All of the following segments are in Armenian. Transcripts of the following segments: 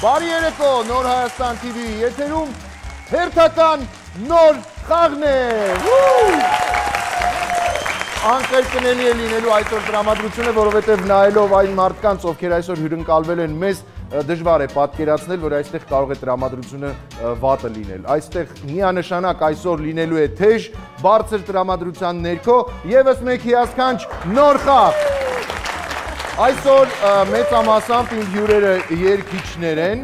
Բարի երեկո, Նոր Հայաստան TV եթերում հերթական նոր խաղն է։ Անկրկնելի է լինելու այսօր տրամադրությունը, որովհետև նայելով այն մարդկանց, ովքեր այսօր հյուրընկալվել են մեզ, դժվար է պատկերացնել, որ այստեղ կարող է տրամադրությունը վատը լինել։ Այստեղ միանշանակ այսօր լինելու է թեժ, բարձր տրամադրության ներքո, ևս մեկ հիասքանչ նոր խաղ։ Այսօր մեծամասամբ իմ հյուրերը երգիչներ են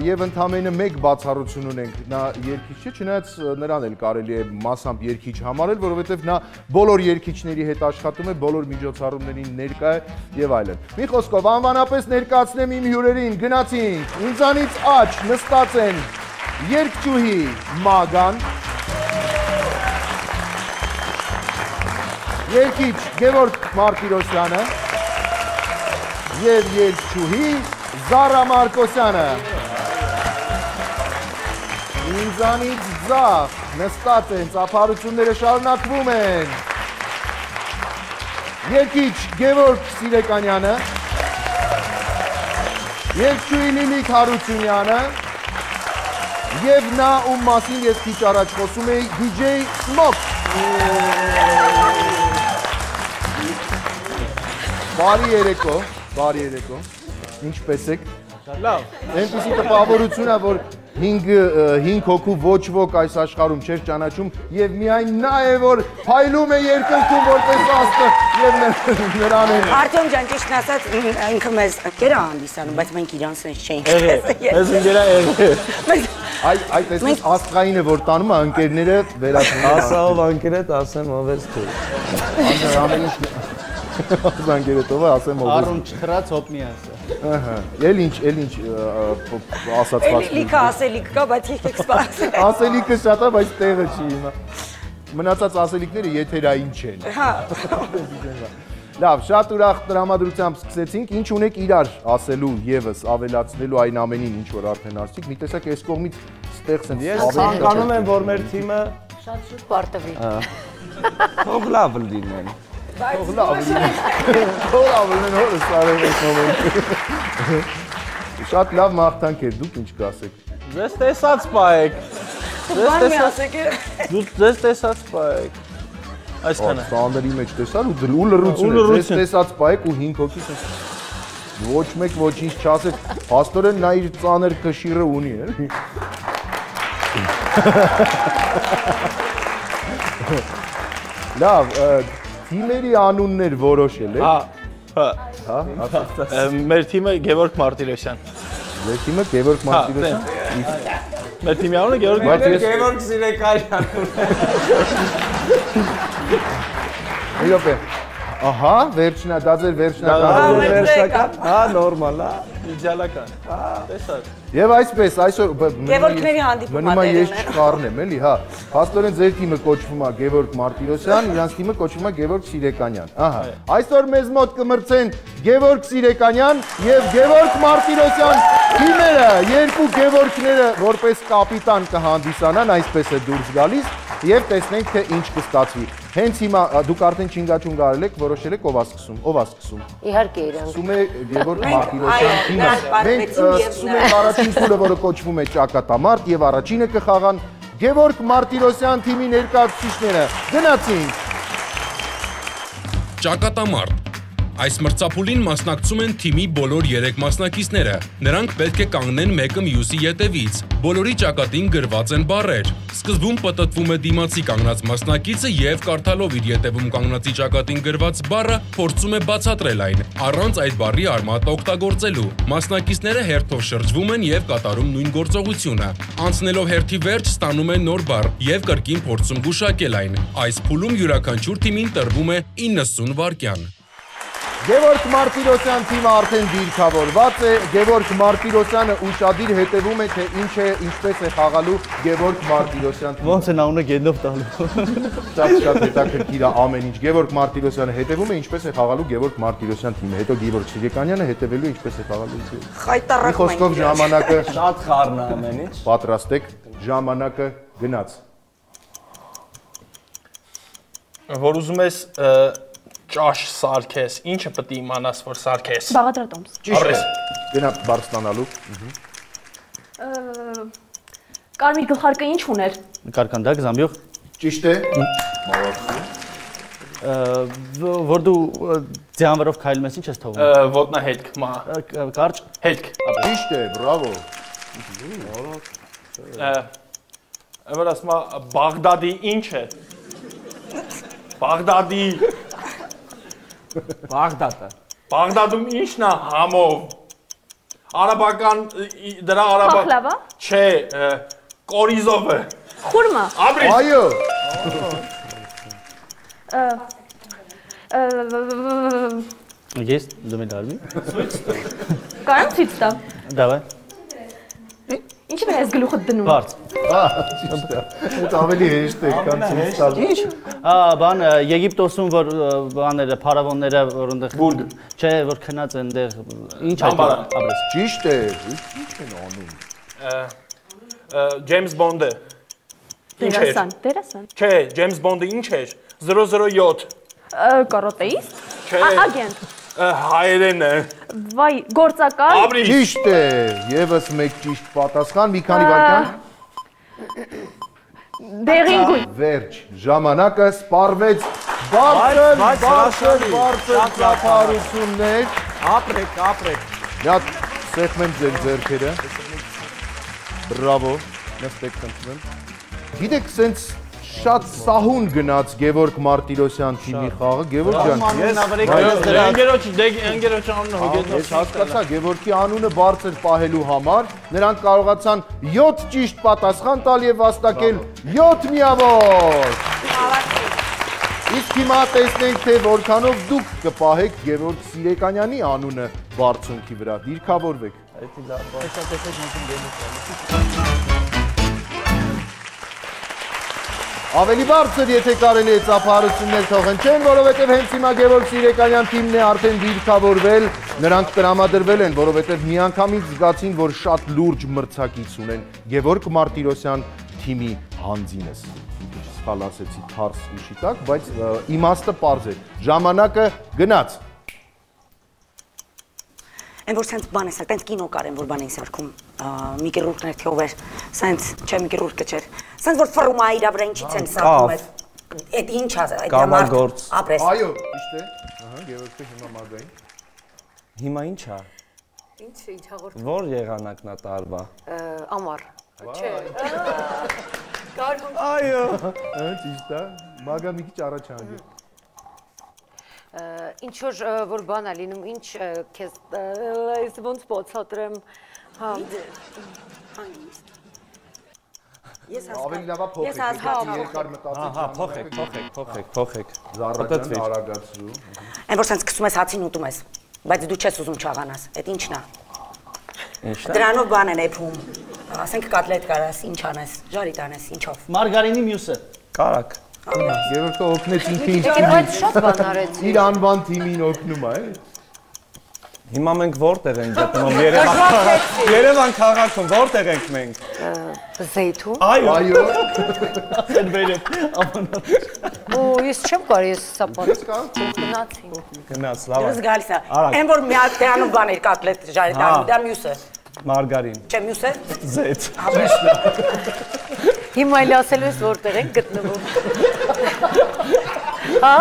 եւ ընդամենը մեկ բացառություն ունենք, նա երգիչ չէ, չնայած նրան էլ կարելի է մասամբ երգիչ համարել, որովհետեւ նա բոլոր երգիչների հետ աշխատում է, բոլոր միջոցառումներին ներկա է եւ այլն։ Մի խոսքով անվանապես ներկայացնեմ իմ հյուրերին, գնացինք, ինձանից աջ նստած են երգչուհի Մագան, երգիչ Գևորգ Մարտիրոսյանը եւ երգչուհի Զարա Մարկոսյանը։ Ինձանից ձախ նստած են, ծափարությունները շարունակվում են։ Երգիչ Գևորգ Սիրեկանյանը, երգչուհի Լիլիթ Հարությունյանը եւ նա, ում մասին ես քիչ առաջ խոսում էի, DJ Smoke։ Բարի երեկո, բարի երեկո։ Ինչպես եք։ Լավ։ Այնպիսի տպավորություն է, որ 5 հոգու ոչ ոք այս աշխարհում չէր ճանաչում եւ միայն նա է, որ փայլում է երկնքում որպես աստղ եւ նրան է։ Արտյոմ ջան, ճիշտն ասած, ինքը մեզ կերա հանդիսանում, բայց մենք իրանց չէինք։ Ես ինքերա եղել։ Այդ էս աստղային է, որ տանում է ընկերները վերացնում։ Ասա ով ընկերդ, ասեմ ով ես դու։ Ամեն ինչ Զանգերետ ով է, ասեմ ով է։ Առուն չխրած հոտ մի ասա։ Էլ ինչ ասացված։ Լիքը ասելիք կա, բայց եկեք սպասենք։ Ասելիքը շատ է, բայց տեղը չի հիմա։ Մնացած ասելիքները եթերային չեն։ Հա։ Լավ, շատ ուրախ տրամադրությամբ սկսեցինք, ինչ ունեք իրար ասելու եւս ավելացնելու այն ամենին, ինչ որ արդեն ասցիք։ Մի տեսակ այս կողմից ստեղ սենց Ես ցանկանում եմ, որ մեր թիմը Շատ շուտ պարտվի։ թող լավ լինեն։ Թող լավ լինեն հորս արել այս մոմենտը։ Շատ լավ մաղթանք էր, դուք ինչ կասեք։ Ձեզ տեսած պայեք։ Ձեզ տեսած պայեք։ Այսքանը։ Սանդերի մեջ տեսար ու լռություն է, ձեզ տեսած պայեք ու 5 հոգի ոչ մեկ ոչինչ չասեք, հաստորեն նա իր ծանր կշիռը ունի, էլի։ Լավ, թիմերի անուններ որոշել եք։ Հա։ Մեր թիմը Գևորգ Մարտիրոսյան։ Ձեր թիմը Գևորգ Մարտիրոսյան։ Մեր թիմի անունը Գևորգ Մարտիրոսյան։ Գևորգ Սիրեկանյան։ Մի րոպե։ Ահա, դա ձեր Վերջնական, հա, նորմալ, հա։ Իդեալական։ Տեսած։ Եվ այսպես, այսօր Գևորգների հանդիպումը մնում է ես չխառնեմ, էլի, հա։ Փաստորեն ձեր թիմը կոչվում է Գևորգ Մարտիրոսյան, իրանց թիմը կոչվում է Գևորգ Սիրեկանյան։ Ահա։ Այսօր մեզ մոտ կմրցեն Գևորգ Սիրեկանյան եւ Գևորգ Մարտիրոսյան թիմերը, երկու Գևորգները որպես կապիտան կհանդիսանան, այսպես է դուրս գալիս եւ տեսնենք թե ինչ կստացվի։ Հենց հիմա դուք արդեն չինգաչունգ արել եք, որոշել եք ով է սկսում։ Իհարկե իրանք։ Սկսում է Գևորգ Մարտիրոսյան թիմը։ Մենք սկսում ենք առաջին փուլը, որը կոչվում է ճակատամարտ եւ առաջինը կխաղան Գևորգ Մարտիրոսյան թիմի ներկայացուցիչները։ Գնացինք։ Ճակատամարտ։ Այս մրցափուլին մասնակցում են թիմի բոլոր 3 մասնակիցները։ Նրանք պետք է կանգնեն մեկը մյուսի ետևից։ Բոլորի ճակատին գրված են բառեր։ Սկզբում պտտվում է դիմացի կանգնած մասնակիցը եւ կարդալով իր ետևում կանգնածի ճակատին գրված բառը փորձում է բացատրել այն, առանց այդ բառի արմատը օգտագործելու։ Մասնակիցները հերթով շրջվում են եւ կատարում նույն գործողությունը։ Անցնելով հերթի վերջ ստանում են նոր բառ եւ կրկին փորձում գուշակել այն։ Այս փուլում յուրաքանչյուր թիմին տրվում է 90 վայրկյան։ Գևորգ Մարտիրոսյան թիմը արդեն դիրքավորված է, Գևորգ Մարտիրոսյանը ուշադիր հետևում է, թե ինչպես է խաղալու Գևորգ Մարտիրոսյան թիմը։ Ոնց են անունը գենդով տալու։ Շատ հետաքրքիր է ամեն ինչ։ Գևորգ Մարտիրոսյանը հետևում է, ինչպես է խաղալու Գևորգ Մարտիրոսյան թիմը, հետո Գևորգ Սիրեկանյանը հետևելու ինչպես է խաղալու։ Խայտարակ։ Մի խոսքով ժամանակը Շատ խառն է ամեն ինչ։ պատրաստեք, ժամանակը գնաց։ Որ ուզում ես ճաշ սարքես, ինչը պետք է իմանաս, որ սարքես։ Բաղադրատոմս։ Ճիշտ է։ Գնա բարձրանալու։ Կարմիր գլխարկը ինչ ուներ։ Կարկանդակ, զամբյուղ։ Ճիշտ է։ Որ դու ձյանվերով քայլում ես, ինչ ես թողում։ Ոտնահետք, Կարճ։ հետք։ Ճիշտ է, բրավո։ Որ ասում է Բաղդադի ինչ է։ Բաղդադի Բաղդադը։ Բաղդադում ինչն է համով։ Արաբական դրա Փախլավա։ Չէ, կորիզովը։ Խուրմա։ Աբրի։ Այո։ Ես դու մեն դարմի։ Կարամ ցույց տամ։ Դավայ։ Ինչի՞ ես գլուխը դնում։ Բարձ։ Ճիշտ է։ Այդ ավելի հեշտ է, քան ցույց տալ։ Ինչ։ Բան Եգիպտոսում որ բաները փարավոնները որ այնտեղ բուրգ չէ որ քնած այնտեղ ինչ ապրես։ Ճիշտ է։ Ինչ են անում։ Ջեյմս Բոնդը։ Դերասան։ Չէ, Ջեյմս Բոնդը ինչ էր։ 007։ Կարոտեիստ։ Չէ։ Ագենտ։ Հայերենը։ Վայ, գործակալ։ Աբրի։ Ճիշտ է։ Եվս մեկ ճիշտ պատասխան, մի քանի վայրկյան։ Դեղինգույն։ Վերջ, ժամանակը սպառվեց բարձր ծափարություններ։ Ապրեք։ Մի հատ սեղմեմ ձեր ձեռքերը։ Բրավո, նստեք խնդրեմ։ Գիտեք, սենց շատ սահուն գնաց Գևորգ Մարտիրոսյան թիմի խաղը, Գևորգ ջան։ Ընկերոջ անունը հոգետնով Ես հասկացա Գևորգի անունը բարձր պահելու համար, նրանք կարողացան 7 ճիշտ պատասխան տալ եւ վաստակել 7 միավոր։ Իսկ հիմա տեսնենք, թե որքանով դուք կպահեք Գևորգ Սիրեկանյանի անունը բարձունքի վրա։ Դիրքավորվեք։ Ավելի բարձր, եթե կարելի է ծափահարություններ թողնչեն, որովհետև հենց հիմա Գևորգ Սիրեկանյան թիմն է արդեն դիրքավորվել, նրանք տրամադրվել են, որովհետև միանգամից զգացին, որ շատ լուրջ մրցակից ունեն Գևորգ Մարտիրոսյան թիմի հանձինս։ Սխալ ասեցի թարս իշի տակ, բայց իմաստը պարզ է։ Ժամանակը գնաց։ Են որ սենց բան ես, տենց կինո կար են, որ բան էին սարքում, Միկի Ռուրկներ թե ով էր, սենց, չէ Միկի Ռուրկը չէր, սենց որ ֆռում է իրա վրա ինչից են սարքում էր, էդ ինչ ասա, այդ Կամագործ։ ապրես։ Այո, ճիշտ է, Գևորգը հիմա մագային։ Հիմա ինչ է։ Ինչ հաղորդ։ Որ եղանակն է տարվա։ Ամառ։ Չէ։ Կարհուն։ Այո։ Ճիշտ է, մագա մի քիչ առաջ հանգի։ Ինչ որ բան է լինում, ինչ քեզ այս ոնց բացատրեմ, հա։ Ավելի լավ է փոխեք, երկար մտածեք։ Ահա, փոխեք։ Զառաջան արագացրու։ Են որ սենց սկսում ես հացին ուտում ես, բայց դու չես ուզում չաղանաս, էդ ինչն է։ Ինչն է։ Դրանով բան են էփում, ասենք կատլետ կարաս, ինչ անես, ժարի տանես, ինչով։ Մարգարինի մյուսը։ Կարակ։ Գևորգը օգնեց ինքը ինչ Բայց շատ բան արեց։ իր անվան թիմին օգնում է։ Հիմա մենք որտեղ ենք գտնվում Երևան քաղաքում որտեղ ենք մենք։ Զեյթուն։ Այո։ Ասեն վերև։ Ու ես չեմ կարի ես սապատ գնացի։ Գնաց, լավ։ Դուրս գալիս է։ Են որ մի հատ դրանով բան էր կատլետ ժարի տանում, դա մյուսը։ Մարգարին։ Չէ մյուսը։ Զեյթ։ Հիմա էլ ասելու ես որտեղ ենք գտնվում։ Հա։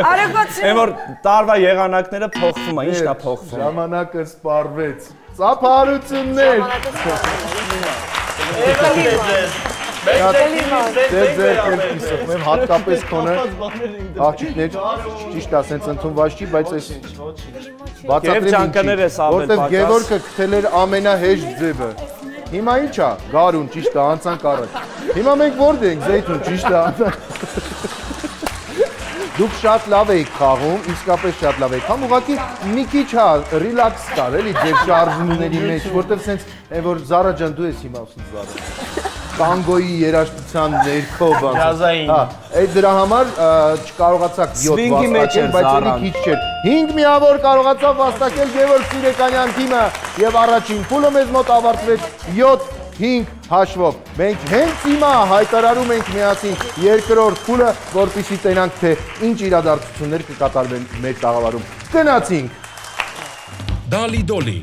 Արագացի։ Այն որ տարվա եղանակները փոխվում է, ի՞նչն է փոխվում։ Ժամանակը սպառվեց։ Ծափահարություններ։ Ձեր կեսում հատկապես քոնը աղջիկներ ճիշտ է, սենց ընդունված չի, բայց այս ճանկաներ ես ավել որտեվ Գևորգը գտել էր ամենահեշտ ձևը։ Հիմա ի՞նչ է, գարուն, ճիշտ է, անցանք առաջ։ Հիմա մենք որտե ենք, Զեյթուն, ճիշտ է։ Դուք շատ լավ էիք խաղում, իսկապես շատ լավ էիք խաղում, ուղղակի մի քիչ հա ռիլաքս կար էլի ձեր շարժումների մեջ, որտեվ սենց որ Զարա ջան դու ես հիմա ուսում Զարա։ Տանգոյի երաժշտության ներքո բան։ Ջազային։ Հա, այդ դրա համար չկարողացաք 7 վաստակել, բայց էլի քիչ չէր։ 5 միավոր կարողացավ վաստակել Գևորգ Սիրեկանյան թիմը եւ առաջին փուլը մեզ մոտ ավարտվեց 7-5 հաշվով։ Մենք հենց հիմա հայտարարում ենք միասին երկրորդ փուլը, որպեսզի տենանք թե ինչ իրադարձություններ կկատարվեն մեր տաղավարում։ Գնացինք։ Դալի Դոլի։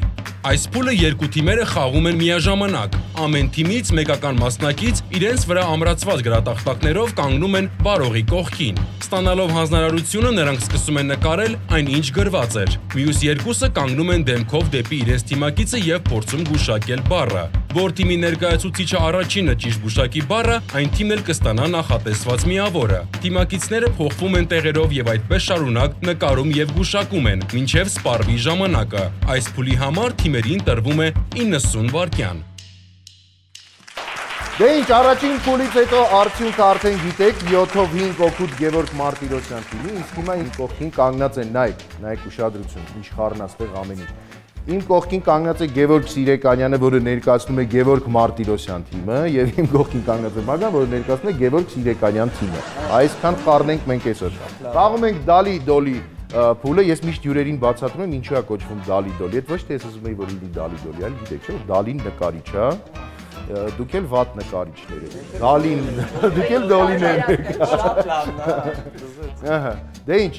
Այս փուլը երկու թիմերը խաղում են միաժամանակ։ Ամեն թիմից մեկական մասնակից իրենց վրա ամրացված գրատախտակներով կանգնում են բարողի կողքին։ Ստանալով հանձնարարությունը նրանք սկսում են նկարել այն, ինչ գրված էր։ Մյուս երկուսը կանգնում են դեմքով դեպի իրենց թիմակիցը եւ փորձում գուշակել բառը։ Որ թիմի ներկայացուցիչը առաջինը ճիշտ գուշակի բառը, այն թիմն էլ կստանա նախատեսված միավորը։ Թիմակիցները փոխվում են տեղերով եւ այդպես շարունակ նկարում եւ գուշակում են, մինչեւ սպառվի ժամանակը։ Այս փուլի համար թիմերին տրվում է 90 վայրկյան։ Դե ինչ, առաջին փուլից հետո արդյունքը արդեն գիտեք, 7-ով 5 օգուտ Գևորգ Մարտիրոսյան թիմի, իսկ հիմա իմ կողքին կանգնած են, նայեք ուշադրություն, ինչ խառն աստեղ ամեն ինչ։ Իմ կողքին կանգնած է Գևորգ Սիրեկանյանը, որը ներկայացնում է Գևորգ Մարտիրոսյան թիմը, եւ իմ կողքին կանգնած է Մագան, որը ներկայացնում է Գևորգ Սիրեկանյան թիմը։ Այսքան խառնենք մենք այսօր։ Խաղում ենք դալի դոլի փուլը, ես միշտ հյուրերին բացատրում եմ ինչու է կոչվում դալի դոլի։ Այդ ոչ թե ես ասում եմ որ լինի դալի դոլի, այլ գիտեք չէ՞ որ դալին նկարիչ է, դուք էլ վատ նկարիչներ եք։ Դալին, դուք էլ դոլիներ եք։ Ահա։ Դե ինչ,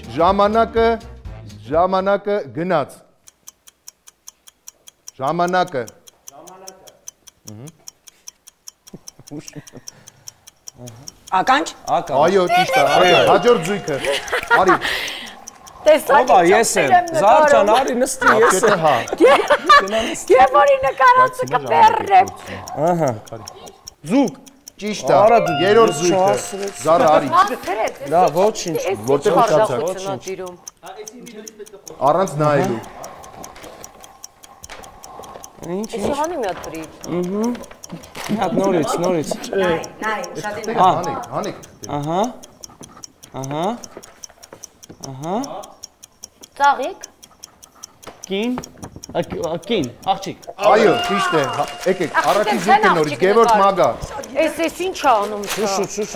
ժամանակը գնաց։ Ժամանակը։ Ականջ։ Այո, ճիշտ է։ Հաջորդ զույգը։ Արի։ Ով է, ես եմ։ Զարճան, արի նստի, ես եմ։ Գևորի նկարածը կպերրեմ։ Ահա։ Զուգ։ Ճիշտ է։ Երրորդ զույգը։ Զարա արի։ Դա ոչինչ։ Որտեղ շացա։ Առանց նայելու։ Ինչ։ Հանի մի հատ բրի։ Մի հատ նորից։ Նայ, շատ է։ Հանեք։ Ահա։ Ծաղիկ։ Կին, աղջիկ։ Այո, ճիշտ է։ Եկեք, առաջին զույգը նորից, Գևորգ Մագա։ Էս ինչ անում սա։ Շուշ։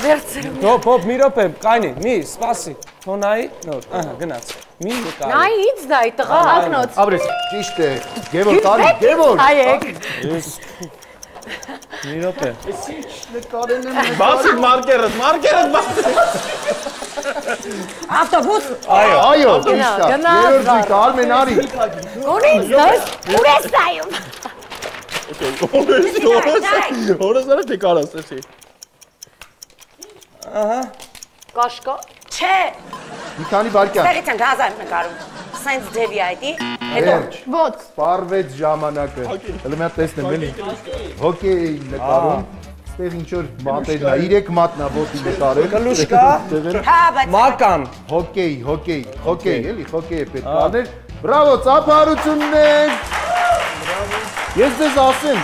Վերցրու։ Հոп, մի րոպե, կայնի, մի, սպասի։ Թոնայի, նոր, ահա, գնաց։ Մի նկարի։ Նայ, ինձ նայ, տղա, ակնոց։ Ապրես, ճիշտ է։ Գևորգ, արի, Գևորգ։ Այեք։ Մի րոպե։ Բացի մարկերը բաց։ Ավտոբուս։ Այո, ճիշտ է։ Երրորդ զույգը, Արմեն, արի։ Ունից դες, ուր ես նայում։ Օրս արա թե կարաս էսի։ Ահա։ Կաշկա։ Չէ։ Մի քանի վայրկյան։ Ստեղից են հազար նկարում։ Սենց դեպի այդի, հետո Վերջ։ Ոտ։ Սպառվեց ժամանակը։ Հələ մի հատ տեսնեմ, էլի։ Հոկեյ նկարում։ Ստեղ ինչ որ մատերն է, 3 մատնա ոտի նկարել։ Կլուշկա։ հա, բայց Մական։ Հոկեյ, էլի, հոկեյ է պետք աներ։ Բրավո, ծափարություններ։ Ես ձեզ ասեմ,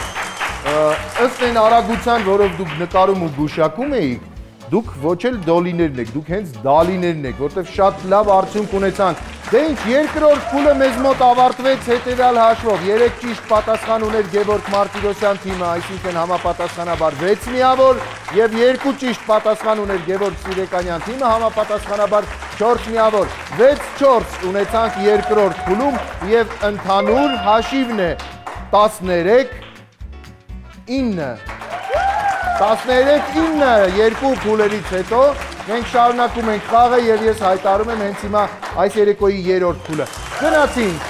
ըստ այն արագության, որով դուք նկարում ու գուշակում էիք, դուք ոչ էլ դոլիներն եք, դուք հենց դալիներն եք, որտեղ շատ լավ արդյունք ունեցանք։ Դե ինչ, երկրորդ փուլը մեզ մոտ ավարտվեց հետևյալ հաշվով։ 3 ճիշտ պատասխան ուներ Գևորգ Մարտիրոսյան թիմը, այսինքն համապատասխանաբար 6 միավոր, եւ 2 ճիշտ պատասխան ուներ Գևորգ Սիրեկանյան թիմը, համապատասխանաբար 4 միավոր։ 6-4 ունեցանք երկրորդ փուլում եւ ընդհանուր հաշիվն է 13-9 երկու փուլերից հետո մենք շարունակում ենք խաղը եւ ես հայտարարում եմ հենց հիմա այս երեկոյի երրորդ փուլը։ Գնացինք։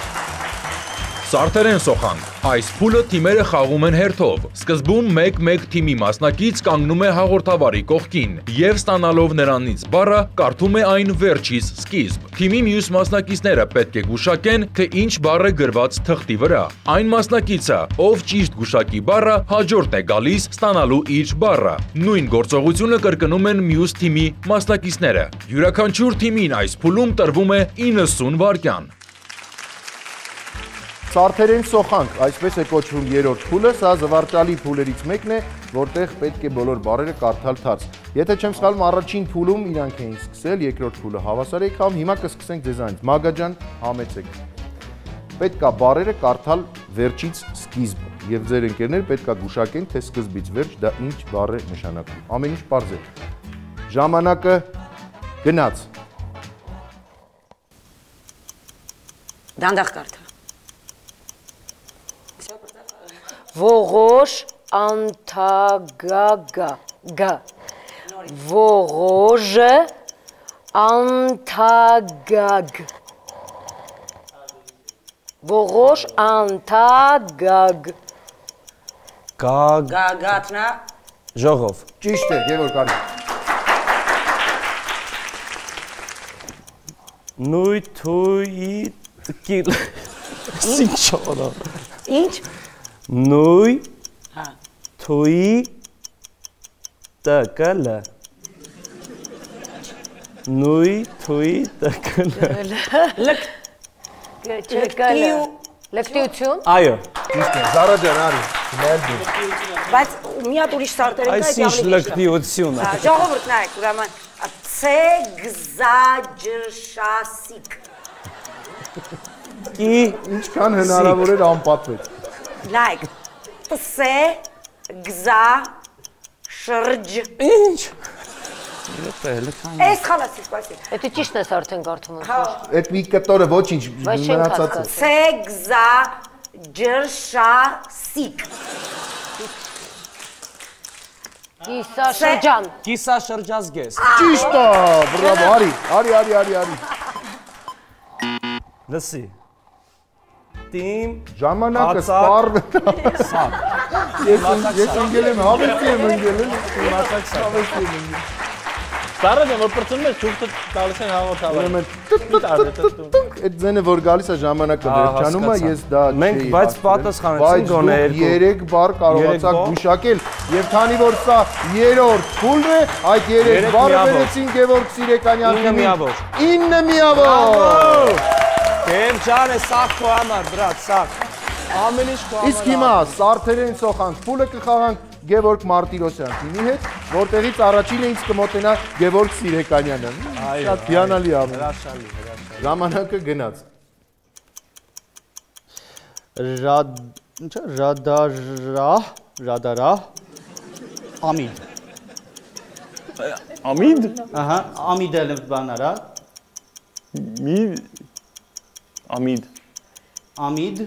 Սարդերեն սոխանք։ Այս փուլը թիմերը խաղում են հերթով։ Սկզբում 1-1 թիմի մասնակից կանգնում է հաղորդավարի կողքին եւ ստանալով նրանից բառը կարդում է այն վերջից սկիզբ։ Թիմի մյուս մասնակիցները պետք է գուշակեն, թե ինչ բառ է գրված թղթի վրա։ Այն մասնակիցը, ով ճիշտ գուշակի բառը, հաջորդն է գալիս ստանալու իր բառը։ Նույն գործողությունը կրկնում են մյուս թիմի մասնակիցները։ Յուրաքանչյուր թիմին այս փուլում տրվում է 90 վայրկյան։ Սարդերեն սոխանք, այսպես է կոչվում երրորդ փուլը, սա զվարճալի փուլերից մեկն է, որտեղ պետք է բոլոր բառերը կարդալ թարս։ Եթե չեմ սխալվում, առաջին փուլում իրանք էին սկսել, երկրորդ փուլը հավասար եք համ, հիմա կսկսենք ձեզանից։ Մագա ջան, համեցեք։ Պետք է բառերը կարդալ վերջից սկիզբ, եւ ձեր ընկերները պետք է գուշակեն, թե սկզբից վերջ դա ինչ բառ է նշանակում։ Ամեն ինչ պարզ է։ Ժամանակը գնաց։ դանդաղ կարդա։ Ողոշ անթագագա գա Ողոշը անթագագ Ողոշ անթագագ։ Գագ Գագաթնա։ ժողով։ Ճիշտ է, Գևորգ արի։ Նույ թույ կիլ։ Ինչ օրա։ Ինչ։ Նույ Հա։ թույ տկլ։ Նույ թույ տկլ։ Լկ։ Լկտիություն։ Այո։ Ճիշտ է, Զարա ջան, արի։ Գնալ դու։ Բայց մի հատ ուրիշ սարտեր են Այս ինչ լկտիություն է։ Ժողովուրդ նայեք, ուրեմն ցեգզաջշասիկ։ Կի Ինչքան հնարավոր էր անպատվեց։ Նայեք։ Տսե գզա շրջջ։ ինչ։ Էս խալասից, պայսի։ Էդի ճիշտն ես արդեն կարդում ես։ Այդ մի կտորը ոչինչ Բայց չենք մնացած է։ Ցեգզաջշասիկ։ Կիսաշրջան։ Կիսա շրջազգես։ Ճիշտ է, բրավո, արի։ Լսի։ Տիմ Ժամանակը Ացակ, սպարվել։ սակ։ Ես ընկել եմ, հավեսի եմ ընկել, հավեսի եմ ընկել։ Սարը որ պրծնում ես, ճուղթը տալիս են հաղորդավար։ Ուրեմն այդ ձենը որ գալիս է ժամանակը վերջանում է, ես դա չէի։ Մենք բայց պատասխանեցինք գոնե երկու։ 3 բառ կարողացաք գուշակել եւ քանի որ սա երրորդ փուլն է, այդ 3 բառը վերեցին Գևորգ Սիրեկանյան թիմին։ 9 միավոր։ Դեմ ջանը սախ քո համար, բրատ, սախ։ Ամեն ինչ քո համար։ Իսկ հիմա սարթերեն սոխանք, փուլը կխաղանք Գևորգ Մարտիրոսյան թիմի հետ, որտեղից առաջինը ինձ կմոտենա Գևորգ Սիրեկանյանը։ Շատ հիանալի ամեն։ Հրաշալի։ Ժամանակը գնաց։ Ռադարա ամիդ։ Ամիդ։ Ահա, ամիդը բանարա։ Ամիդ։ Ամիդ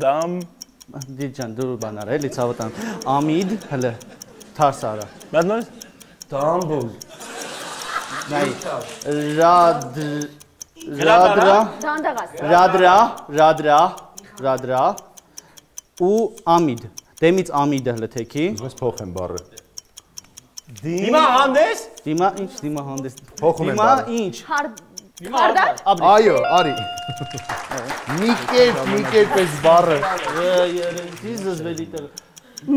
Դամ։ դիջան դու բանարա, էլի ցավտան։ Ամիդ, հələ թարսարա։ Մատնոս։ Դամբուլ։ Նայ։ Ռադրա ու ամիդ։ Դեմից ամիդը հələ թեքի։ Ես փոխեմ բառը։ Դիմա հանդես։ Դիմա ինչ, դիմա հանդես։ Փոխում եմ Դիմա բառը։ ինչ։ Հարդար։ Այո, արի։ Մի կերպ էս բառը։ Դիզս վելիտը։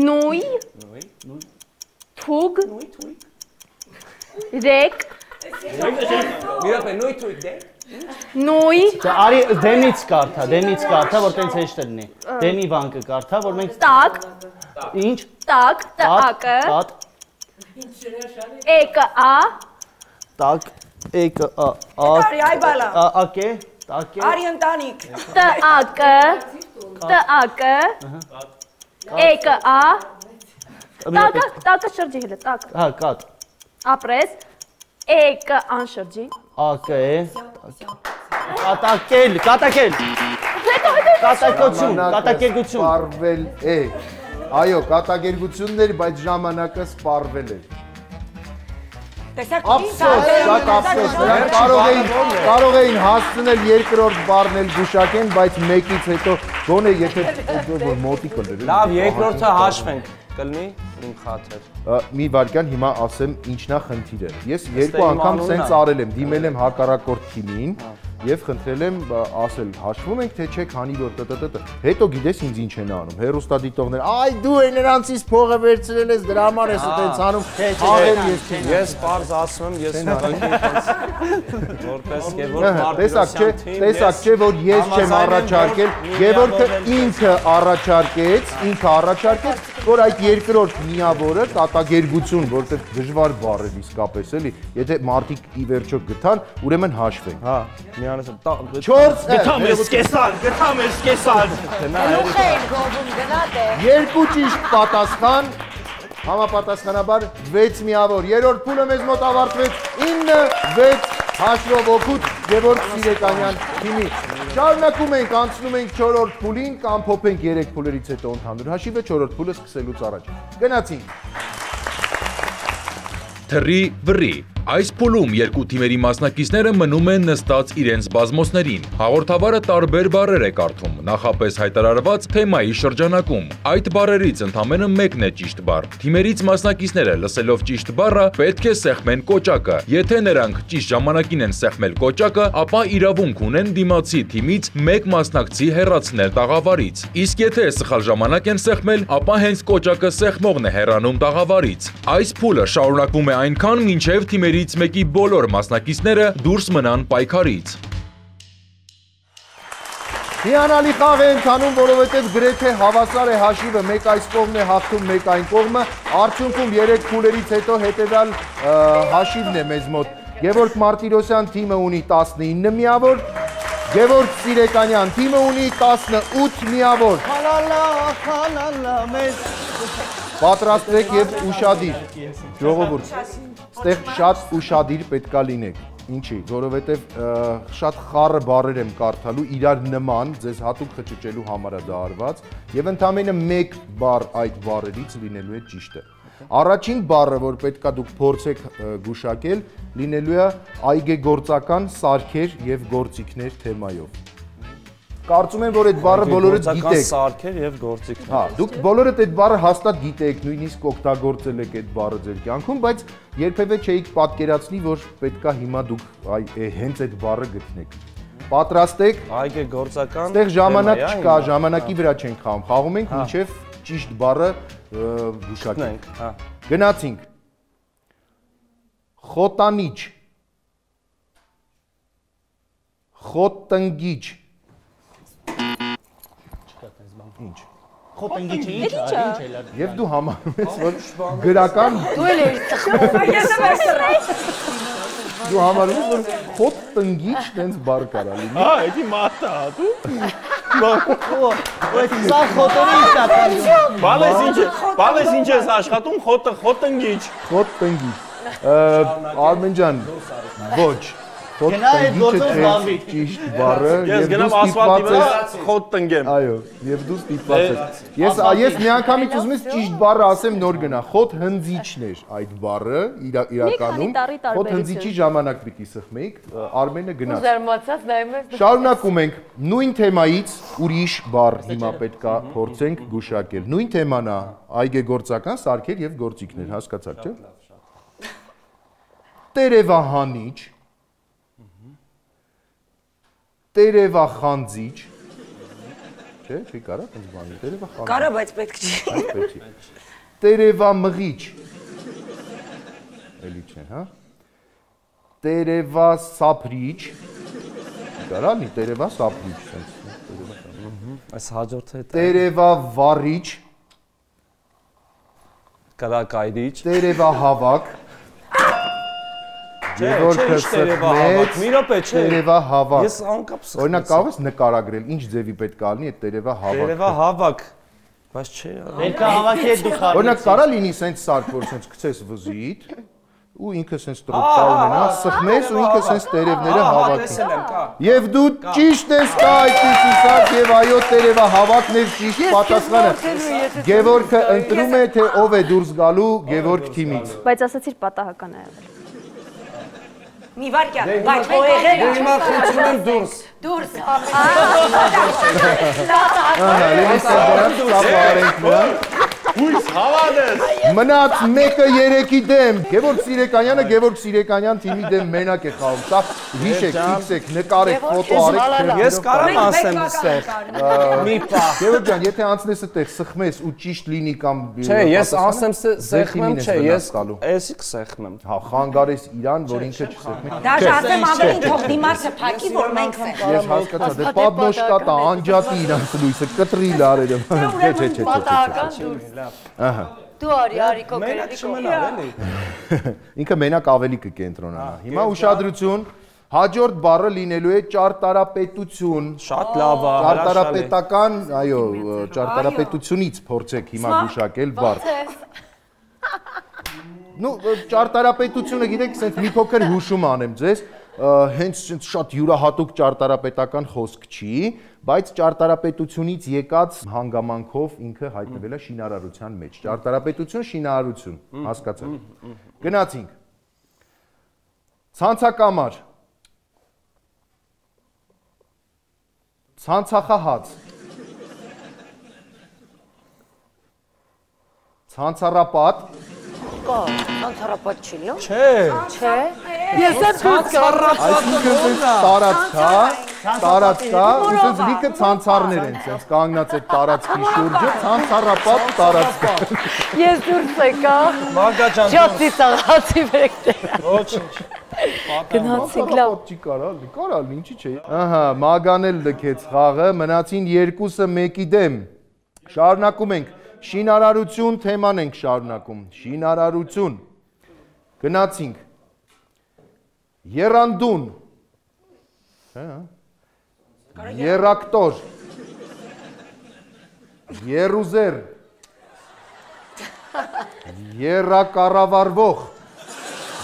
Նույ։ Թուգ։ Ռեկ։ Միրապե նույ թույք դե։ Նույ։ Արի դեմից կարդա, որ տենց հեշտ լինի։ Դեմի բան կկարդա, որ մենք Տակ։ ինչ։ Տակ։ Տակը։ Տակ։ Էկը ա։ Տակ։ Էկը Արի այ բալա։ ակե, տակե։ Արի ընտանիք։ Տակը։ Տակը։ Էկը ա։ Տակը շրջի հələ, տակ։ Հա, կատ։ Ապրես։ Էկը անշրջի։ Ակե։ Կատակել։ Կատակերգություն։ Սպարվել է։ Այո, կատակերգություններ, բայց ժամանակը սպարվել է։ Տեսակ Ափսոս, շատ ափսոս, նրանք կարող էին հասցնել երկրորդ բառն էլ գուշակեն, բայց մեկից հետո գոնե եթե որ մոտի կլներ։ Լավ, երկրորդը հաշվենք։ Կլինի իմ խաթր։ Մի վարքյան հիմա ասեմ ինչնա խնդիրը։ Ես երկու անգամ սենց արել եմ, դիմել եմ հակառակորդ թիմին եւ խնդրել եմ ասել հաշվում եք թե չեք հանի որ տտտ հետո գիտես ինձ ինչ են անում հերոստադիտողներ այ դու է նրանցից փողը վերցրել ես դրա համար ես այդպես անում ես բարձ ասում եմ ես որպես Գևորգ Մարտիրոսյան տեսակ չէ որ ես չեմ առաջարկել Գևորգը ինքը առաջարկեց որ այդ երկրորդ միավորը կատակերգություն որտեղ դժվար բառ է իսկապես էլի եթե մարդիկ ի վերջո գտան ուրեմն հաշվենք հա 4 Գտամ ես կեսան։ Գլուխ էին գովում գնադ է։ Երկու ճիշտ պատասխան համապատասխանաբար 6 միավոր երրորդ փուլը մեզ մոտ ավարտվեց 9-6 հաշվով օգուտ Գևորգ Սիրեկանյան թիմի Շարունակում ենք անցնում ենք 4-րդ փուլին կամ փոփենք 3 փուլերից հետո ընդհանուր հաշիվը 4-րդ փուլը սկսելուց առաջ գնացինք Թռի վռի Այս փուլում երկու թիմերի մասնակիցները մնում են նստած իրենց բազմոցներին։ Հաղորդավարը տարբեր բառեր է կարդում, նախապես հայտարարված թեմայի շրջանակում։ Այդ բառերից ընդամենը մեկն է ճիշտ բառ։ Թիմերից մասնակիցները լսելով ճիշտ բառը պետք է սեղմեն կոճակը։ Եթե նրանք ճիշտ ժամանակին են սեղմել կոճակը, ապա իրավունք ունեն դիմացի թիմից մեկ մասնակցի հեռացնել տաղավարից։ Իսկ եթե սխալ ժամանակ են սեղմել, ապա հենց կոճակը սեղմողն է հեռանում տաղավարից։ Այս փուլը շարունակվում է այնքան, մինչև թիմերից մեկի բոլոր մասնակիցները դուրս մնան պայքարից։ Հիանալի խաղ է ընթանում, որովհետև գրեթե հավասար է հաշիվը, մեկ այս կողմն է հաղթում, մեկ այն կողմը, արդյունքում 3 փուլերից հետո հետևյալ հաշիվն է մեզ մոտ։ Գևորգ Մարտիրոսյան թիմը ունի 19 միավոր, Գևորգ Սիրեկանյան թիմը ունի 18 միավոր։ Խալալա, մեզ Պատրաստվեք եւ ուշադիր։ Ժողովուրդ, ստեղ շատ ուշադիր պետքա լինեք։ Ինչի, որովհետեւ շատ խառը բառեր եմ կարդալու, իրար նման, ձեզ հատուկ խճճելու համար է դա արված, եւ ընդամենը մեկ բառ այդ բառերից լինելու է ճիշտը։ Առաջին բառը, որ պետքա դուք փորձեք գուշակել, լինելու է այգեգործական սարքեր եւ գործիքներ թեմայով։ Կարծում եմ, որ այդ բառը բոլորդ գիտեք։ Սարքեր եւ գործիքներ։ Հա, դուք բոլորդ այդ բառը հաստատ գիտեք, նույնիսկ օգտագործել եք այդ բառը ձեր կյանքում, բայց երբևէ չէիք պատկերացնի, որ պետքա հիմա դուք հենց այդ բառը գտնեք։ Պատրաստ եք։ Այգեգործական։ Այստեղ ժամանակ չկա, ժամանակի վրա չենք խաղում, խաղում ենք մինչև ճիշտ բառը գուշակենք։ Հա։ Գնացինք։ Խոտանիչ։ Խոտնգիչ։ Ինչ։ խոտնգիչը ինչ է։ Եվ դու համարում ես, որ գրական Դու էլ ես տխմում։ դու համարում ես, որ խոտնգիչ տենց բառ կարա լինի։ Հա, էդի մատա, դու։ Այդ սա խոտորի 있다։ Բալես ինչ ես աշխատում, խոտնգիչ։ Խոտնգիչ։ Արմեն ջան, ոչ։ Խոտնգիչը ճիշտ բառը Ես գնամ ասֆալտի վրա խոտ տնգեմ։ Այո, եւ դու ստիպված ես։ Ես միանգամից ուզում եմ ճիշտ բառը ասեմ նոր գնա։ Խոտ հնձիչն էր այդ բառը իրականում։ Խոտ հնձիչի ժամանակ պիտի սխմեիք, Արմենը գնաց։ Զարմացած նայում ես։ Շարունակում ենք նույն թեմայից ուրիշ բառ հիմա պետքա փորձենք գուշակել։ Նույն թեման է այգեգործական սարքեր եւ գործիքներ, հասկացաք, չէ՞։ Տերևահանիչ, տերևախանձիչ, չէ, չի կարա տենց բանի, տերևախանձիչ։ Կարա, բայց պետք չի։ Տերևամղիչ, էլի չէ, հա։ Տերևասափրիչ, կարա լի, տերևասափրիչ, Այս հաջորդը է։ տերևավառիչ, Կրակայրիչ։ տերևահավաք, Գևորգը սխմեց, մի րոպե չէ։ տերևահավաք։ Ես անկապ սխմեցի։ Օրինակ կարող ես նկարագրել, ինչ ձևի պետք է լինի այդ տերևահավաքը։ Տերևահավաք։ Բայց չէ։ Ներկա հավաքի հետ դու խաղի։ Օրինակ կարա լինի սենց սարք, որ սենց գցես վզիդ, ու ինքը սենց տրուպկա ունենա, սխմես ու ինքը սենց տերևները հավաքի։ Եվ դու ճիշտ ես կա այդպիսի սարք եւ այո տերևահավաքն էր ճիշտ պատասխանը։ Գևորգը ընտրում է թե ով է դուրս գալու Գևորգ թիմից։ Բայց ասացիր պատահական է եղել։ Մի վարքյան, բայց ողեղել։ Հիմա խնդրում եմ դուրս։ Դուրս։ Ույս հավանես։ Մնաց մեկը 3-ի դեմ։ Գևորգ Սիրեկանյանը Գևորգ Սիրեկանյան թիմի դեմ մենակ է խաղում։ Սա հիշեք, ֆիքսեք, նկարեք, ֆոտո արեք։ Ես կարամ ասեմ ստեղ։ Մի պահ։ Գևորգ ջան, եթե անցնես այդտեղ սխմես ու ճիշտ լինի կամ Չէ, ես ասեմ սեղմեմ, չէ, ես էսի կսեղմեմ։ Հա, խանգարես իրան, որ ինքը չսեղմի։ Դաժե ասեմ ավելի թող դիմացը փակի, որ մենք սեղմենք։ Ես հասկացա, դե պատնոշկատա, անջատի իրանց լույսը, կտրի լարերը։ Չէ։ Պատահական դուրս։ Ահա։ Դու արի կոկերելի կողմը։ Ինքը մենակ ավելի կկենտրոնանա։ Հիմա ուշադրություն, հաջորդ բառը լինելու է ճարտարապետություն։ Շատ լավ է։ Ճարտարապետական, այո, ճարտարապետությունից փորձեք հիմա գուշակել բառ։ Ну, ճարտարապետությունը գիտեք, ասենք մի փոքր հուշում անեմ ձեզ, հենց շատ յուրահատուկ ճարտարապետական խոսք չի, բայց ճարտարապետությունից եկած հանգամանքով ինքը հայտնվել է շինարարության մեջ։ Ճարտարապետություն, շինարարություն, հասկացաք։ Գնացինք։ Ցանցակամար։ Ցանցախահաց։ Ցանցառապատ։ Կա, ցանցառապատ չի, լո։ Չէ։ Չէ։ Ես եմ ցանցառապատ։ Այսինքն տարածքա, տարածքա, ուսած լիքը ցանցառներ են, sense կանգնած այդ տարածքի շուրջը, ցանցառապատ տարածքա։ Ես դուրս եկա։ Մագա ջան։ Ճոծի ծաղացի վեկտերա։ Ոչինչ։ Գնացինք լավ։ Չի կարալ, ինչի՞ չէ։ Ահա, Մագան էլ լքեց խաղը, մնացին երկուսը մեկի դեմ։ Շարունակում ենք։ Շինարարություն թեման ենք շարունակում։ Շինարարություն։ Գնացինք։ Եռանդուն։ Եռակտոր։ Եռուզեր։ Եռակառավարվող։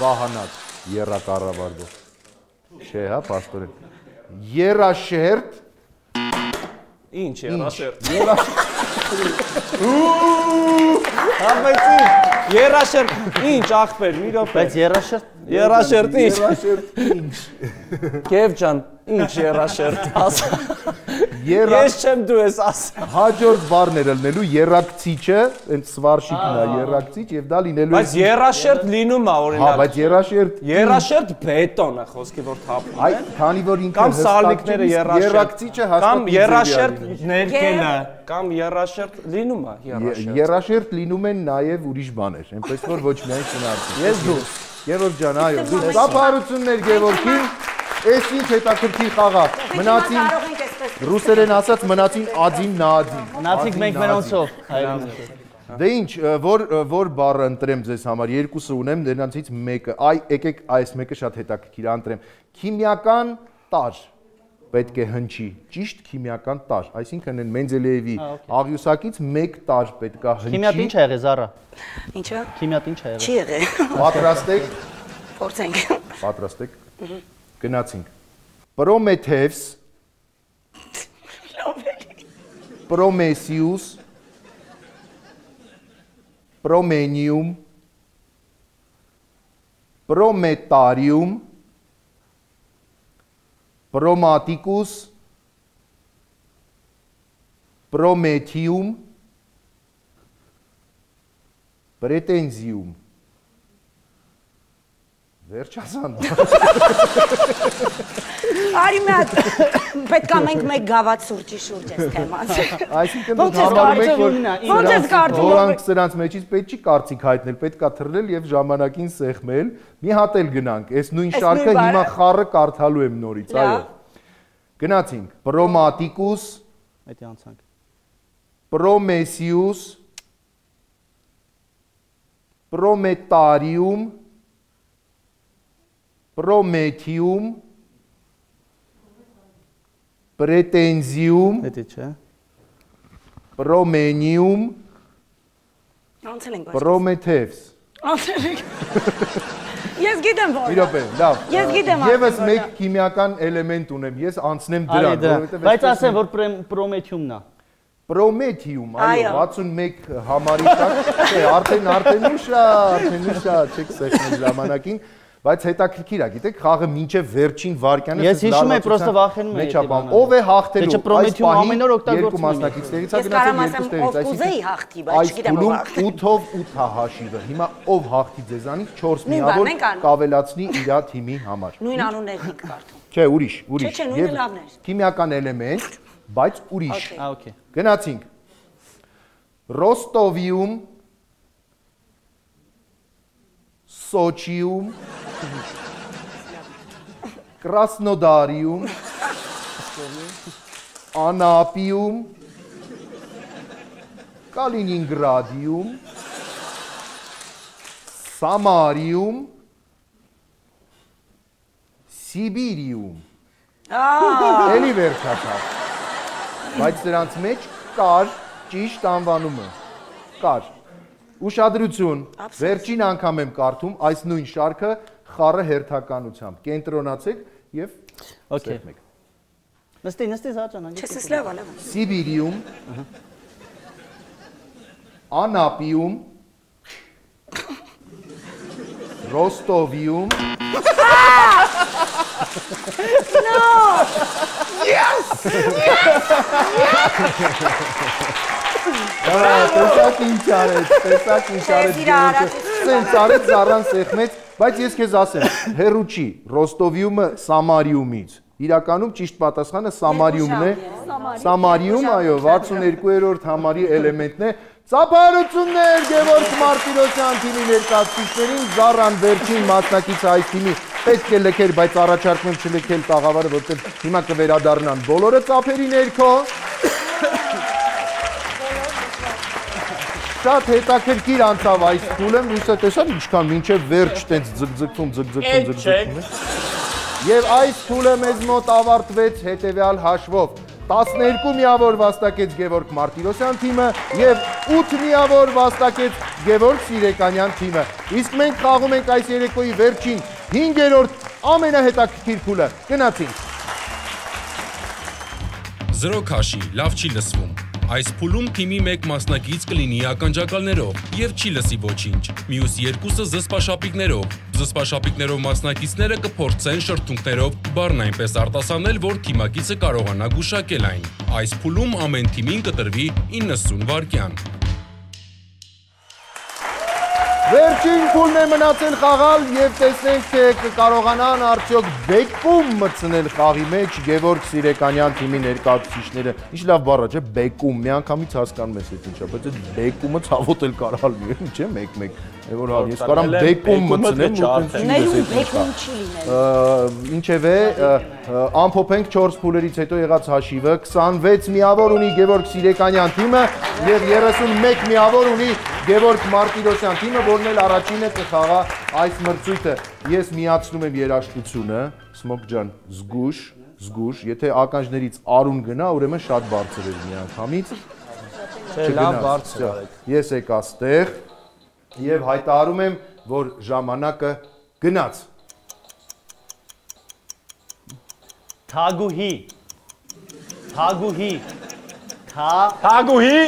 Վահանակ, եռակառավարվող։ Չէ, հա, պաստորեն։ Եռաշերտ։ Ինչ երաշերտ։ Համեցի։ Երաշերտ։ Ինչ ախպեր, մի րոպե։ Բայց երաշերտ Երաշերտ ինչ։ Եռաշերտ ինչ։ Քեվ ջան, ինչ երաշերտ ասա։ Ես չեմ դու ես ասա։ Հաջորդ բառն էր ելնելու երակցիչը, այնց սվարշիկն է, երակցիչ եւ դա լինելու է։ Բայց երաշերտ լինում է Հա, օրինակ։ բայց երաշերտ Երաշերտ բետոն է խոսքի որ թափում Այ է։ քանի որ ինքը Կամ սալիկները երակցիչը Կամ հաստատ երաշերտ ներկելը, կամ երաշերտ լինում է երաշերտ։ երաշերտ լինում են նաեւ ուրիշ բաներ, այնպես որ ոչ միայն շնարհություն։ Ես դուրս։ Գևորգ ջան, այո, դու ծափարություններ Գևորգին, այս ինչ հետաքրքիր խաղ է։ Մնացին ռուսերեն ասած մնացին ադին նադին։ Մնացինք մենք մենոնցով հայերենով։ Դե ինչ, որ բառը ընտրեմ ձեզ համար, երկուսը ունեմ, դրանցից մեկը, այ եկեք այս մեկը շատ հետաքրքիր ընտրեմ։ Քիմիական տար պետք է հնչի, ճիշտ քիմիական տար, այսինքն են Մենձելեևի աղյուսակից մեկ տար պետք է հնչի։ Քիմիատ ինչ է եղել Զարա։ Ինչա։ Քիմիատ ինչ է եղել։ Չի եղել։ Պատրաստ եք։ Փորձենք։ Պատրաստ եք։ Գնացինք։ Պրոմեթևս, Պրոմեսիուս, Պրոմենիում, Պրոմետարիում, Պրոմատիկուս, Պրոմեթիում, Պրետենզիում։ Վերջացան։ Արի մատ, պետք է մենք մեկ գավաթ սուրճի շուրջ ես թեման։ Այսինքն դուք համարում եք, Ոնց ես կարծում։ Որանք սրանց մեջից պետք չի կարծիք հայտնել, պետք է թռնել եւ ժամանակին սեղմել։ Մի հատ էլ գնանք, այս նույն շարքը հիմա խառը կարդալու եմ նորից, այո։ Գնացինք, Պրոմատիկուս, Այդի անցանք։ Պրոմեսիուս, Պրոմետարիում, Պրոմեթիում, Պրետենզիում, Էդի չէ։ Պրոմենիում, Անցել ենք։ Պրոմեթևս։ Անցել ենք։ Ես գիտեմ որ։ Մի րոպե, լավ։ Ես գիտեմ։ Եվս մեկ քիմիական էլեմենտ ունեմ, ես անցնեմ դրան, որովհետեւ Բայց ասեմ որ Պրոմեթիումն է։ Պրոմեթիում, այո, 61 համարի տակ, չէ, արդեն ուշա, չեք սեղմել ժամանակին, բայց հետաքրքիր է, գիտեք, խաղը մինչև վերջին վարկյանը Ես հիշում եմ, պրոստը վախենում եմ այդ բանը։ Ով է հաղթելու։ Չէ, Պրոմեթիում ամեն օր օգտագործում երկու մասնակիցներից է Ես գնացել կարամ ասեմ, ով կուզեի հաղթի, բայց չգիտեմ ով հաղթի։ 8-ով 8 է հաշիվը։ Հիմա ով հաղթի ձեզանից 4 Նույն միավոր բան ենք անում։ կավելացնի իր թիմի համար։ Նույն անուններն ենք կարդում։ Չէ, ուրիշ։ Չէ, նույնը լավն էր։ Քիմիական էլեմենտ, բայց ուրիշ։ Okay։ Գնացինք։ Ռոստովիում, Սոչիում, Կրասնոդարիում, Անապիում, Կալինինգրադիում, Սամարիում, Սիբիրիում։ Էլի վերջացավ։ Բայց դրանց մեջ կար ճիշտ անվանումը։ Կար։ Ուշադրություն, վերջին անգամ եմ կարդում այս նույն շարքը խառը հերթականությամբ։ Կենտրոնացեք եւ սեղմեք։ Նստի Զարջան, Չես ես լավ, լավ։ Սիբիրիում, Անապիում, Ռոստովիում, Տեսակ ինչ արեց սենց արեց զառան սեղմեց, բայց ես քեզ ասեմ, հերու չի, Ռոստովիումը Սամարիումից, իրականում ճիշտ պատասխանը Սամարիումն է, Սամարիում, այո, 62-րդ համարի էլեմենտն է, ծափարություններ Գևորգ Մարտիրոսյան թիմի ներկայացուցիչներին, Զառան վերջին մասնակիցը այս թիմի պետք է լքեր, բայց առաջարկում եմ չլքել տաղավարը, որտեղ հիմա կվերադառնան բոլորը ծափերի ներքո։ Շատ հետաքրքիր անցավ այս փուլը, լույսը տեսան ինչքան մինչև վերջ տենց ձգձգում։ Եվ այս փուլը մեզ մոտ ավարտվեց հետևյալ հաշվով. 12 միավոր վաստակեց Գևորգ Մարտիրոսյան թիմը և 8 միավոր վաստակեց Գևորգ Սիրեկանյան թիմը։ Իսկ մենք խաղում ենք այս երեկոյի վերջին 5-րդ ամենահետաքրքիր փուլը։ Գնացինք։ 0 քաշի, լավ չի լսվում։ Այս փուլում թիմի մեկ մասնակից կլինի ականջակալներով և չի լսի ոչինչ։ Մյուս երկուսը զսպաշապիկներով։ Զսպաշապիկներով մասնակիցները կփորձեն շրթունքներով բառն այնպես արտասանել, որ թիմակիցը կարողանա գուշակել այն։ Այս փուլում ամեն թիմին կտրվի 90 վայրկյան։ Վերջին փուլն է մնացել խաղալ և տեսնենք, թե կկարողանան արդյոք բեկում մտցնել խաղի մեջ Գևորգ Սիրեկանյան թիմի ներկայացուցիչները։ Ինչ լավ բառ է, չէ՞, բեկում, միանգամից հասկանում ես այդ ինչա, բայց այդ բեկումը ցավոտ էլ կարող լինի, չէ՞, մեկ-մեկ։ Որ հա, ես կարամ բեկում մտցնեմ, ինչևէ, ամփոփենք 4 փուլերից հետո եղած հաշիվը, 26 միավոր ունի Գևորգ Սիրեկանյան թիմը և 31 միավոր ունի Գևորգ Մարտիրոսյան թիմը, որն էլ առաջինը կխաղա այս մրցույթը։ Ես միացնում եմ երաժշտությունը, Սմոք ջան, զգուշ, եթե ականջներից արուն գնա, ուրեմն շատ բարձր էր միանգամից։ Լավ բարձր արեք։ Ես եկա ստեղ և հայտարարում եմ, որ ժամանակը գնաց։ Թագուհի։ Թագուհի։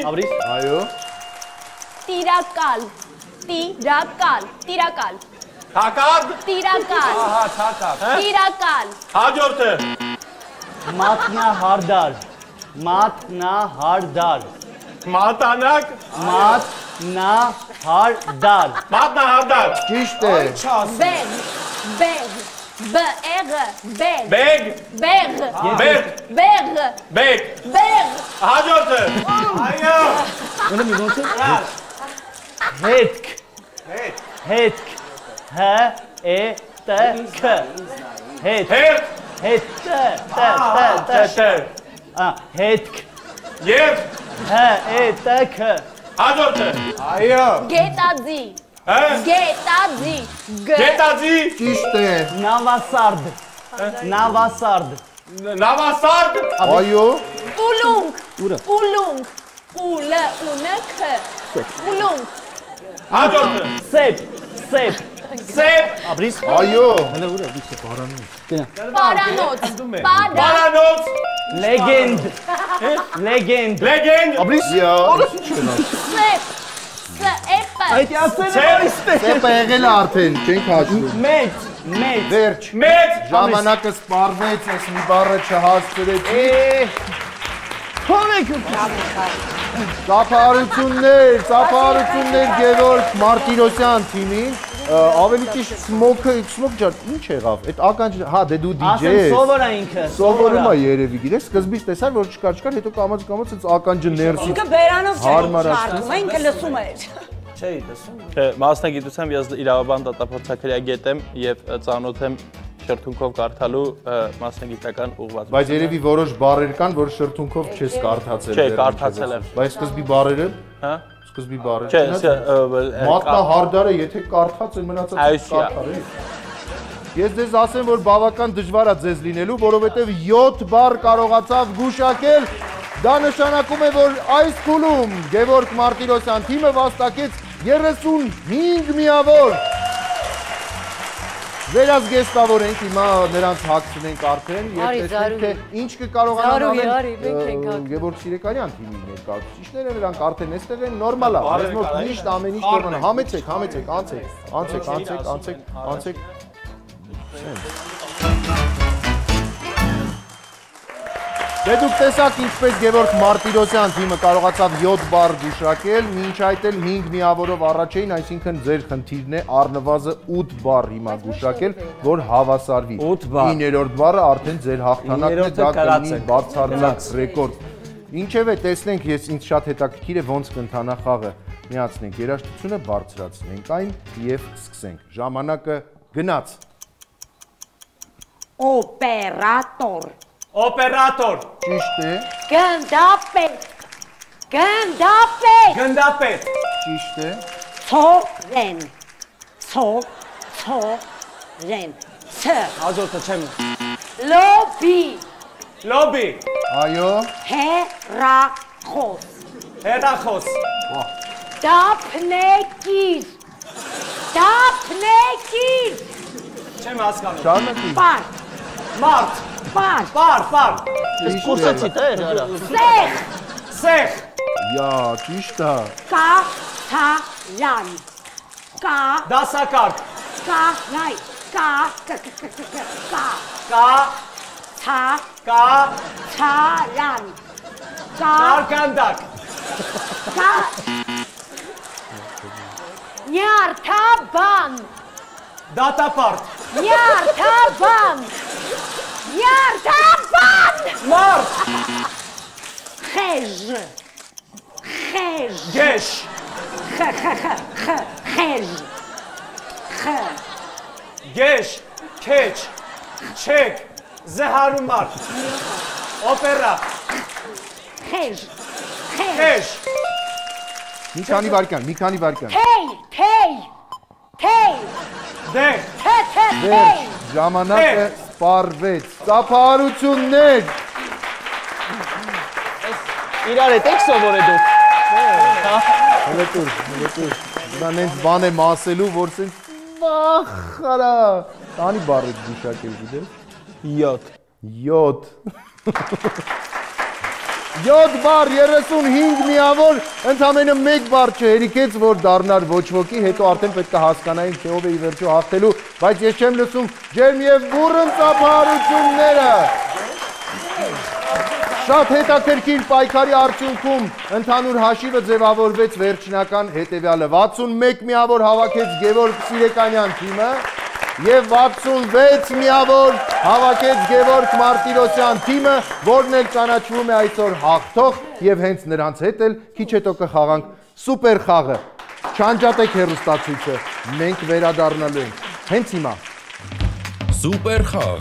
Ապրիս։ Այո։ Տիրակալ։ Թակարդ։ Տիրակալ։ Ահա, թակարդ։ Տիրակալ։ Հաջորդը։ Մատնահարդար։ Մատանակ։ Մատնահարդար։ Ճիշտ է։ Բեղ։ Բեգ։ Հաջորդը։ Այո։ Հետք։ Հետք։ Եվ հաջորդը։ Այո։ Գետաձի։ Գետաձի։ Ճիշտ է։ Նավասարդ։ Այո։ Ուլունք։ Հաջորդը։ Սեփ։ Ապրիս։ Այո։ Պարանոց։ Լեգենդ։ Ապրիս։ Սեպը եղել է արդեն, չենք հաշվում։ Մեծ։ Վերջ։ Ժամանակը սպարվեց, ես մի բառը չհասցրեցի։ Ծափարություններ Գևորգ Մարտիրոսյան թիմին, ավելի ճիշտ Սմոք ջան, ինչ եղավ, այդ ականջ, հա դե դու DJ ես, Սովոր է ինքը, սովորում է երևի, գիտես, սկզբից տեսար, որ չկար, հետո կամաց այդ ականջը ներսից Ինքը բերանով չարվում է, ինքը լսում էր։ Չէի տեսում։ Մասնագիտությամբ ես իրավաբան դատափորձաքրյագետ եմ եւ ծանոթ եմ շրթունքով կարդալու մասնագիտական ուղղված։ Բայց երևի որոշ բառեր կան, որ շրթունքով չես կարդացել։ Չէ, կարդացել եմ։ Բայց սկզբի բառերը։ Հա։ Սկզբի բառերը։ Չէ, մատնահարդարը եթե կարդաց է մնացած կարդարի։ Ես ձեզ ասեմ, որ բավական դժվար է ձեզ լինելու, որովհետև 7 բառ կարողացավ գուշակել։ Դա նշանակում է, որ այս փուլում Գևորգ Մարտիրոսյան թիմը վաստակեց 35 միավոր։ Վերազգեստավորենք, հիմա նրանց հագցնենք արդեն և տեսնենք, թե ինչ կկարողանան անել Գևորգ Սիրեկանյան թիմի ներկայացուցիչները, նրանք արդեն էստեղ են, նորմալ է, մեզ մոտ միշտ ամեն ինչ կողմանը, համեցեք, անցեք, Դե դուք տեսաք ինչպես Գևորգ Մարտիրոսյան թիմը կարողացավ 7 բառ գուշակել, մինչ այդ էլ 5 միավորով առաջ էին, այսինքն ձեր խնդիրն է առնվազն 8 բառ հիմա գուշակել, որ հավասարվի։ 9-րդ բառը արդեն ձեր հաղթանակն է, դա կլինի բարձրացած ռեկորդ։ Ինչևէ, տեսնենք, ինձ շատ հետաքրքիր է ոնց կընթանա խաղը։ Միացնենք երաժշտությունը, բարձրացնենք այն եւ սկսենք։ Ժամանակը գնաց։ Օպերատոր։ Օպերատոր։ Ճիշտ է։ Գնդապետ։ Գնդապետ։ Գնդապետ։ Ճիշտ է։ Ցորեն։ Ցորեն։ Ց։ Աջորդը չեմ։ Լոբի։ Լոբի։ Այո։ Հերախոս։ Հերախոս։ Դափնեկիր։ Դափնեկիր։ Չեմ հասկանում։ Շարունակի։ Պար։ Մարդ։ Պար։ Պար։ Կուրսացի թե հարա։ Սեղ։ Սեղ։ Յա, ճիշտ է։ Կաթարան։ Դասակարգ։ Նայ։ Թարան։ Կարկանդակ։ Նյարդաբան։ Դատապարտ։ Նյարդաբան։ Մարդ։ Խեժ։ Գեշ։ Խեժ։ Գեշ։ Քեչ։ Չեք։ Զհարումար։ Օպերա։ Խեժ։ Քեշ։ Մի քանի վայրկյան։ Թեյ։ Դեղ։ Վերջ, ժամանակը սպառվեց։ Ծափահարություններ։ Իրար հետ եք սովորել դուք։ Հլետուր։ Դա նենց բան եմ ասելու, որ սենց վախարա։ Տանի բառ եք գուշակել գիտես։ 7 բառ, 35 միավոր, ընդամենը 1 բառ չհերիքեց, որ դառնար ոչ ոքի, հետո արդեն պետք է հասկանայինք, թե ով է ի վերջո հաղթելու, բայց ես չեմ լսում ջերմ և բուռն ծափահարությունները։ Շատ հետաքրքիր պայքարի արդյունքում ընդհանուր հաշիվը ձևավորվեց վերջնական հետևյալը, 61 միավոր հավաքեց Գևորգ Սիրեկանյան թիմը և 66 միավոր հավաքեց Գևորգ Մարտիրոսյան թիմը, որն էլ ճանաչվում է այսօր հաղթող և հենց նրանց հետ էլ քիչ հետո կխաղանք սուպեր խաղը։ Չանջատեք հեռուստացույցը, մենք վերադառնալու ենք։ Հենց հիմա։ Սուպեր խաղ։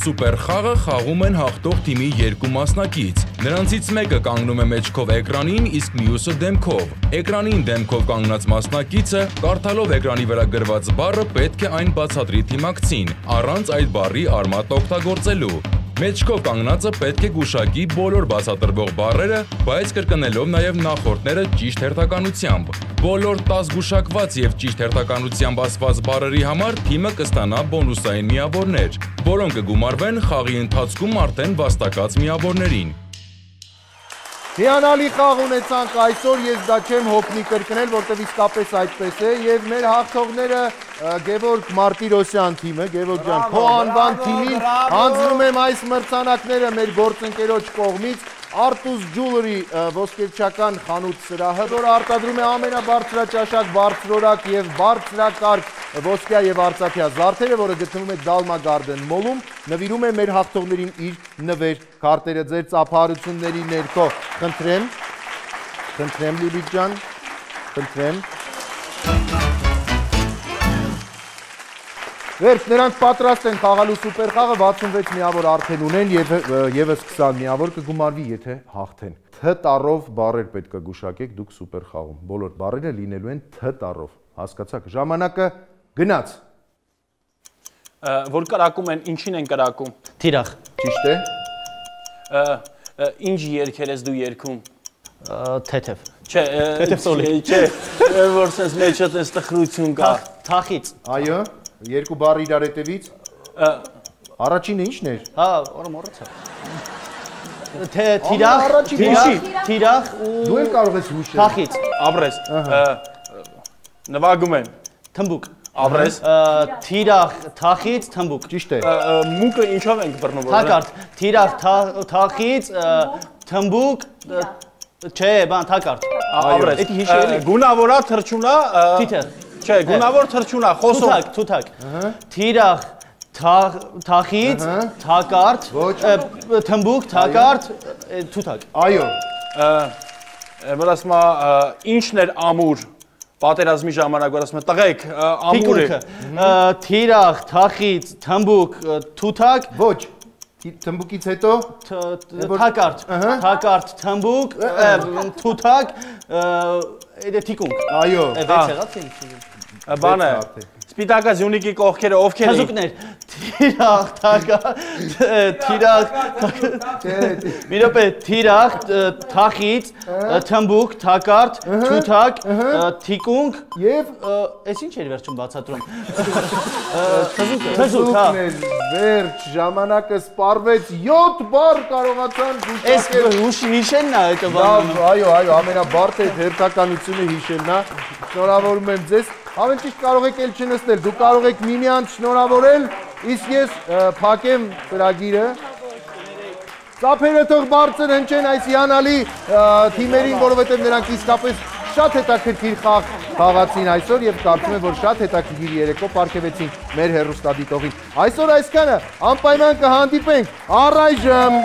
Սուպեր խաղը խաղում են հաղթող թիմի 2 մասնակից։ Նրանցից մեկը կանգնում է մեջքով էկրանին, իսկ մյուսը դեմքով։ Էկրանին դեմքով կանգնած մասնակիցը, կարդալով էկրանի վրա գրված բառը պետք է այն բացատրի թիմակցին, առանց այդ բառի արմատ օգտագործելու։ Մեջքով կանգնածը պետք է գուշակի բոլոր բացատրվող բառերը, բայց կրկնելով նաև նախորդները ճիշտ հերթականությամբ։ Բոլոր 10 գուշակված և ճիշտ հերթականությամբ ասված բառերի համար թիմը կստանա բոնուսային միավորներ, որոնք կգումարվեն խաղի ընթացքում արդեն վաստակած միավորներին։ Հիանալի խաղ ունեցանք այսօր, ես դա չեմ հոգնի կրկնել, որտև իսկապես այդպես է, և մեր հաղթողները Գևորգ Մարտիրոսյան թիմը, Գևորգ ջան, քո անվան թիմին հանձնում եմ այս մրցանակները մեր գործընկերոջ կողմից, Artus Jewelry ոսկերչական խանութ սրահը, որը արտադրում է ամենաբարձրաճաշակ, բարձրորակ և բարձրակարգ ոսկյա և արծաթյա զարդերը, որը գտնվում է Dalma Garden Mall-ում, նվիրում է մեր հաղթողներին իր նվեր քարտերը ձեր ծափահարությունների ներքո։ Խնդրեմ Լիլիթ ջան, խնդրեմ։ Վերջ, նրանք պատրաստ են խաղալու սուպեր խաղը, 66 միավոր արդեն ունեն և ևս 20 միավոր կգումարվի, եթե հաղթեն։ Թ տառով բառեր պետք է գուշակեք դուք սուպեր խաղում։ Բոլոր բառերը լինելու են թ տառով։ Հասկացաք, ժամանակը գնաց։ Որ կրակում են, ինչին են կրակում։ Թիրախ։ Ճիշտ է։ Ինչ երգեր ես դու երգում։ Թեթև։ Չէ, չէ, որ սենց մեջը տես տխրություն կա։ Թախից։ Այո, 2 բառ իրար հետևից։ Առաջինը ինչն էր։ Հա, օրը մոռացա։ Թիրախ ու դու էլ կարող ես հուշել։ Թախից։ Ապրես։ Նվագում են։ Թմբուկ։ Ապրես։ Թիրախ, թախից, թմբուկ։ Ճիշտ է։ Մուկը ինչով ենք բռնում։ Թակարդ, թիրախ, թախից, թմբուկ, չէ, բան, թակարդ։ Ապրես։ Գունավորա թրջունա։ Թիթեղ։ Չէ, գունավոր թրջունա, խոսող։ Թութակ։ Թիրախ, թախից, թակարդ, թմբուկ, թակարդ, թութակ։ Այո։ Որ ասում ինչն էր ամուր պատերազմի ժամանակ, որ ասում տղեկ ամուր է։ Թիրախ, թախից, թմբուկ, թութակ։ Ոչ։ Թմբուկից հետո թակարդ, թակարդ, թմբուկ, թութակ, թիկունք։ Այո։ Վեց եղած է ինչ։ Բանը Սպիտակա Զյունիկի կողքերը ովքեր են։ Թզուկներ։ Թիրախ, թիրախ, մի րոպե, թիրախ, թախից, թմբուկ, թակարդ, թութակ, թիկունք եւ այս ինչ էր վերջում բացատրում։ Թզուկներ, վերջ ժամանակը սպառվեց 7 բառ կարողացան գուշակել։ Այս հիշելն է այդ բանը։ Այո, համենաբարդ է հերթականությունը հիշելն է։ Շնորհավորում եմ ձեզ։ Ամեն ճիշտ կարող եք էլ չնստել, դուք կարող եք միմյանց շնորհավորել, իսկ ես փակեմ ծրագիրը։ Ծափերը թող բարձր հնչեն այս հիանալի թիմերին, որովհետև նրանք իսկապես շատ հետաքրքիր խաղ խաղացին այսօր եւ կարծում եմ, որ շատ հետաքրքիր երեկո պարգևեցին մեր հեռուստադիտողին։ Այսօր այսքանը, անպայման կհանդիպենք առայժմ